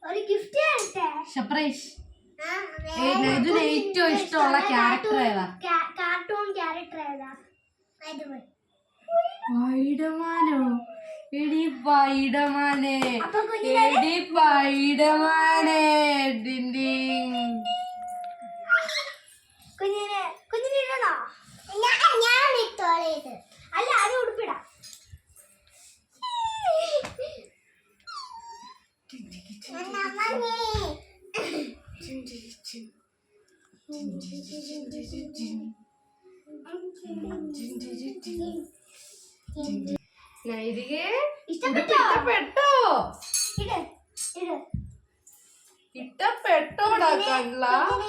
ഒരു gift surprise. ഇതിന് ഏറ്റവും ഇഷ്ടമുള്ള ക്യാരക്ടർ ഏതാ? കാർട്ടൂൺ ക്യാരക്ടർ ഏതാ? സ്പൈഡർമാനോ? എടി സ്പൈഡർമാനെ, എടി സ്പൈഡർമാനെ. കുഞ്ഞിനെ ഇടണോ? അല്ല, അത് ഉടുപ്പിടാം.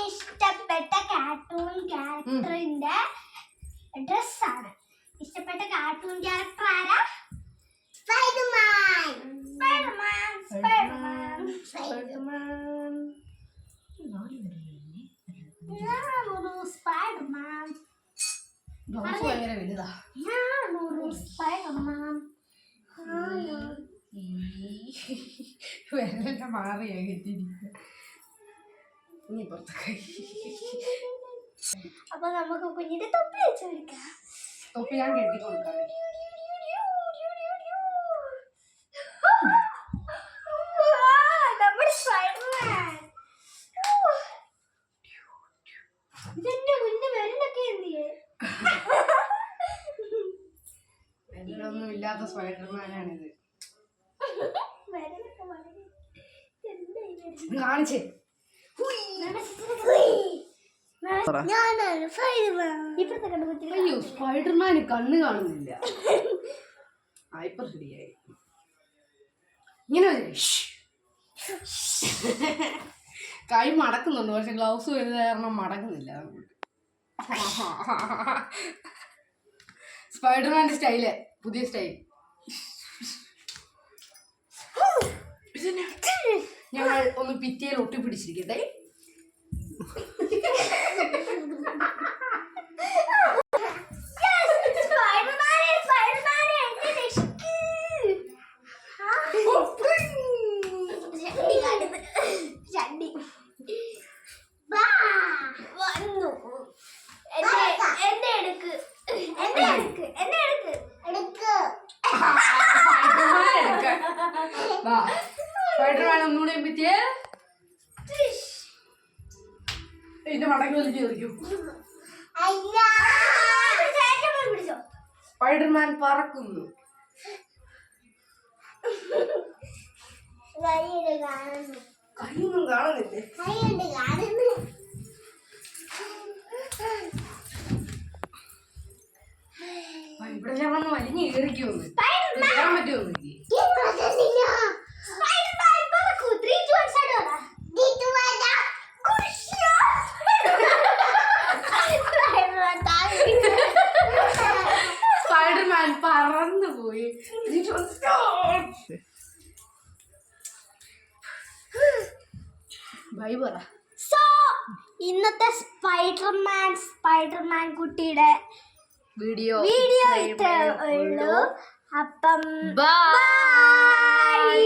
ഇഷ്ടപ്പെട്ട കാർട്ടൂൺ ക്യാരക്ടറിന്റെ ഡ്രസ്സാണ്. ഇഷ്ടപ്പെട്ട കാർട്ടൂൺ ക്യാരക്ടർ ആരാ? സ്പൈഡർമാൻ. ഭയങ്കര വലുതാ. വെല്ലെല്ലാം മാറിയാ കെട്ടിയിരിക്കുക. ഇനി പുറത്തൊക്കെ. അപ്പൊ നമുക്ക് കുഞ്ഞിന്റെ തൊപ്പി വെച്ച് കൊടുക്കാം. തൊപ്പി ഞാൻ കെട്ടിക്കൊടുക്കാം. നമ്മുടെ സ്പൈഡർമാൻ. ഇതെന്റെ കുഞ്ഞിന്റെ വിരലൊക്കെ എന്തിയെ? വിരലൊന്നും ഇല്ലാത്ത സ്പൈഡർമാനാണിത്. കാണിച്ചേ. അയ്യോ, സ്പൈഡർമാന് കണ്ണ് കാണുന്നില്ല. ഇപ്പൊ ശരിയായി. ഇങ്ങനെ കൈ മടക്കുന്നുണ്ട്, പക്ഷെ ഗ്ലൗസ് വരുന്ന കാരണം മടക്കുന്നില്ല. സ്പൈഡർമാന്റെ സ്റ്റൈല്, പുതിയ സ്റ്റൈൽ. ഞങ്ങൾ ഒന്ന് ഭിത്തിയിൽ ഒട്ടിപ്പിടിച്ചിരിക്കട്ടെ. സ്പൈഡർമാൻ ഒന്നുകൂടെ ഭിത്തിയെ എന്റെ മടക്കി വലിച്ചു ചോദിക്കും. സ്പൈഡർമാൻ പറക്കുന്നു. കൈയൊന്നും കാണുന്നില്ലേ? ഇവിടെ ഞാൻ വന്ന് വലിഞ്ഞ് കയറിക്കുമെന്ന് കയറാൻ പറ്റുമോ? സ്പൈഡർമാൻ പറന്നു പോയി. ബൈ പറ. സോ ഇന്നത്തെ സ്പൈഡർമാൻ കുട്ടിയുടെ വീഡിയോ ഇത്രേ ഉള്ളൂ. അപ്പം ബൈ.